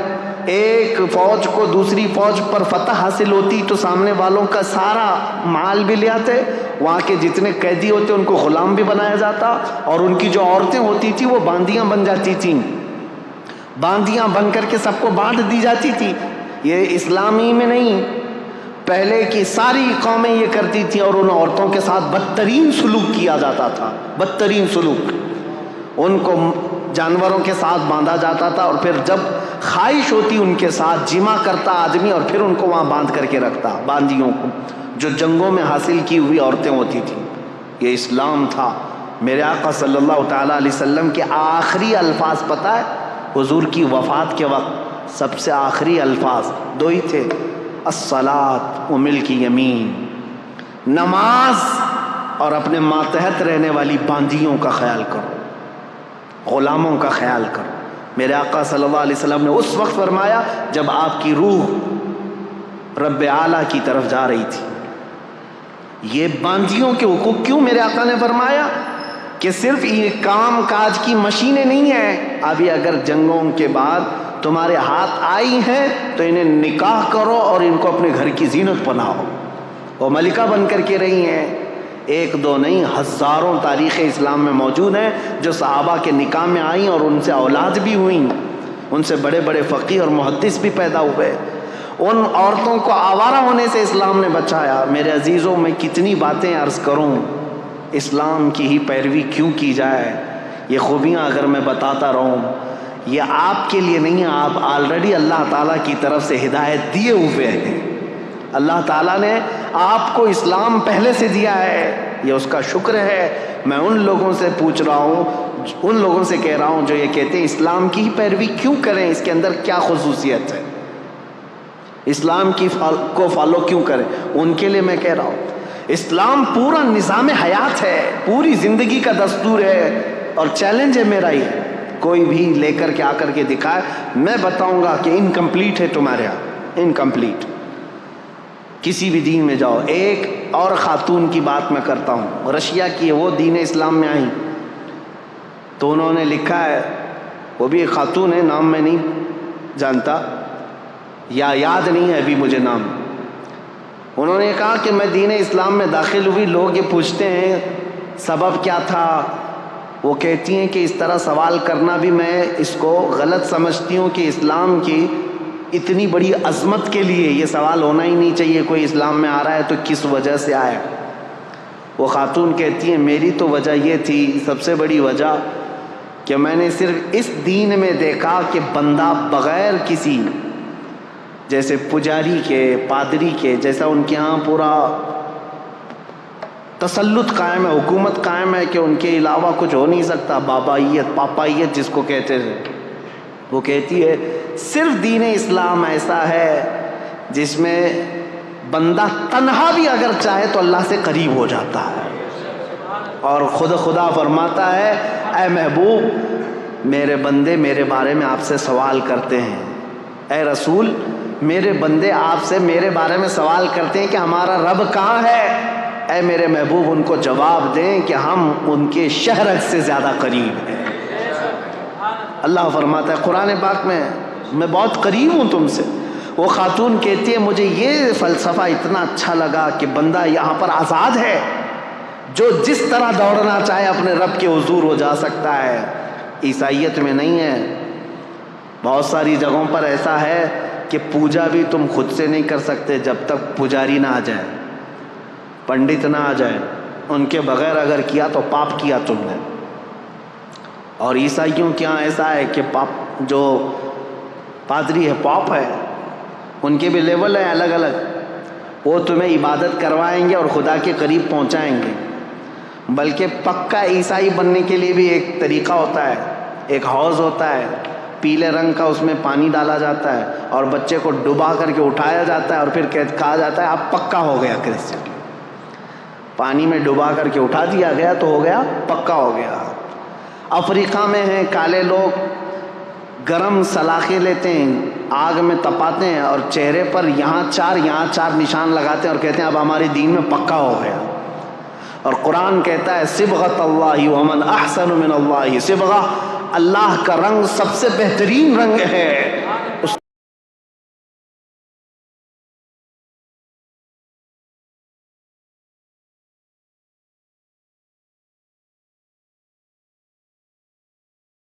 ایک فوج کو دوسری فوج پر فتح حاصل ہوتی تو سامنے والوں کا سارا مال بھی لے آتے، وہاں کے جتنے قیدی ہوتے ان کو غلام بھی بنایا جاتا، اور ان کی جو عورتیں ہوتی تھیں وہ باندیاں بن جاتی تھیں، باندیاں بن کر کے سب کو بانٹ دی جاتی تھی۔ یہ اسلامی میں نہیں، پہلے کی ساری قومیں یہ کرتی تھیں، اور ان عورتوں کے ساتھ بدترین سلوک کیا جاتا تھا، بدترین سلوک۔ ان کو جانوروں کے ساتھ باندھا جاتا تھا، اور پھر جب خواہش ہوتی ان کے ساتھ جمع کرتا آدمی، اور پھر ان کو وہاں باندھ کر کے رکھتا، باندیوں کو جو جنگوں میں حاصل کی ہوئی عورتیں ہوتی تھیں۔ یہ اسلام تھا۔ میرے آقا صلی اللہ تعالیٰ علیہ وسلم کے آخری الفاظ پتہ ہے؟ حضور کی وفات کے وقت سب سے آخری الفاظ 2 ہی تھے، الصلاۃ و ملک یمین، نماز اور اپنے ماتحت رہنے والی باندیوں کا خیال کرو، غلاموں کا خیال کرو۔ میرے آقا صلی اللہ علیہ وسلم نے اس وقت فرمایا جب آپ کی روح رب اعلیٰ کی طرف جا رہی تھی۔ یہ باندیوں کے حقوق کیوں میرے آقا نے فرمایا؟ کہ صرف یہ کام کاج کی مشینیں نہیں ہیں، ابھی اگر جنگوں کے بعد تمہارے ہاتھ آئی ہیں تو انہیں نکاح کرو اور ان کو اپنے گھر کی زینت بناؤ۔ وہ ملکہ بن کر کے رہی ہیں، ایک دو نہیں، ہزاروں تاریخ اسلام میں موجود ہیں جو صحابہ کے نکاح میں آئیں اور ان سے اولاد بھی ہوئیں، ان سے بڑے بڑے فقیہ اور محدث بھی پیدا ہوئے۔ ان عورتوں کو آوارہ ہونے سے اسلام نے بچایا۔ میرے عزیزوں، میں کتنی باتیں عرض کروں، اسلام کی ہی پیروی کیوں کی جائے؟ یہ خوبیاں اگر میں بتاتا رہوں، یہ آپ کے لیے نہیں ہے، آپ آلریڈی اللہ تعالیٰ کی طرف سے ہدایت دیے ہوئے ہیں۔ اللہ تعالیٰ نے آپ کو اسلام پہلے سے دیا ہے، یہ اس کا شکر ہے۔ میں ان لوگوں سے پوچھ رہا ہوں، ان لوگوں سے کہہ رہا ہوں جو یہ کہتے ہیں اسلام کی پیروی کیوں کریں، اس کے اندر کیا خصوصیت ہے، اسلام کو فالو کیوں کریں؟ ان کے لیے میں کہہ رہا ہوں اسلام پورا نظام حیات ہے، پوری زندگی کا دستور ہے، اور چیلنج ہے میرا یہ، کوئی بھی لے کر کے آ کر کے دکھائے، میں بتاؤں گا کہ انکمپلیٹ ہے تمہارے یہاں، انکمپلیٹ۔ کسی بھی دین میں جاؤ، ایک اور خاتون کی بات میں کرتا ہوں، رشیا کی، وہ دین اسلام میں آئیں تو انہوں نے لکھا ہے، وہ بھی ایک خاتون ہے، نام میں نہیں جانتا یا یاد نہیں ہے ابھی مجھے نام۔ انہوں نے کہا کہ میں دین اسلام میں داخل ہوئی، لوگ یہ پوچھتے ہیں سبب کیا تھا، وہ کہتی ہیں کہ اس طرح سوال کرنا بھی میں اس کو غلط سمجھتی ہوں کہ اسلام کی اتنی بڑی عظمت کے لیے یہ سوال ہونا ہی نہیں چاہیے، کوئی اسلام میں آ رہا ہے تو کس وجہ سے آیا۔ وہ خاتون کہتی ہیں میری تو وجہ یہ تھی، سب سے بڑی وجہ کہ میں نے صرف اس دین میں دیکھا کہ بندہ بغیر کسی، جیسے پجاری کے، پادری کے، جیسا ان کے ہاں پورا تسلط قائم ہے، حکومت قائم ہے کہ ان کے علاوہ کچھ ہو نہیں سکتا، بابائیت، پاپائیت جس کو کہتے ہیں، وہ کہتی ہے صرف دین اسلام ایسا ہے جس میں بندہ تنہا بھی اگر چاہے تو اللہ سے قریب ہو جاتا ہے، اور خدا فرماتا ہے اے محبوب میرے بندے میرے بارے میں آپ سے سوال کرتے ہیں، اے رسول میرے بندے آپ سے میرے بارے میں سوال کرتے ہیں کہ ہمارا رب کہاں ہے، اے میرے محبوب ان کو جواب دیں کہ ہم ان کے شہرک سے زیادہ قریب ہیں۔ اللہ فرماتا ہے قرآن پاک میں بہت قریب ہوں تم سے۔ وہ خاتون کہتی ہے مجھے یہ فلسفہ اتنا اچھا لگا کہ بندہ یہاں پر آزاد ہے، جو جس طرح دوڑنا چاہے اپنے رب کے حضور ہو جا سکتا ہے۔ عیسائیت میں نہیں ہے، بہت ساری جگہوں پر ایسا ہے کہ پوجا بھی تم خود سے نہیں کر سکتے جب تک پجاری نہ آ جائے، پنڈت نہ آ جائے، ان کے بغیر اگر کیا تو پاپ کیا تم نے۔ اور عیسائیوں کے یہاں ایسا ہے کہ جو پادری ہے، پاپ ہے، ان کے بھی لیول ہیں الگ الگ، وہ تمہیں عبادت کروائیں گے اور خدا کے قریب پہنچائیں گے۔ بلکہ پکا عیسائی بننے کے لیے بھی ایک طریقہ ہوتا ہے، ایک حوض ہوتا ہے پیلے رنگ کا، اس میں پانی ڈالا جاتا ہے اور بچے کو ڈبا کر کے اٹھایا جاتا ہے اور پھر کہا جاتا ہے اب پکا ہو گیا کرسچن۔ پانی میں ڈبا کر کے اٹھا دیا گیا تو ہو گیا، پکا ہو گیا۔ افریقہ میں ہیں کالے لوگ، گرم سلاخیں لیتے ہیں، آگ میں تپاتے ہیں اور چہرے پر یہاں چار نشان لگاتے ہیں اور کہتے ہیں اب ہمارے دین میں پکا ہو گیا۔ اور قرآن کہتا ہے صبغۃ اللہ ومن احسن من اللہ صبغہ، اللہ کا رنگ سب سے بہترین رنگ ہے،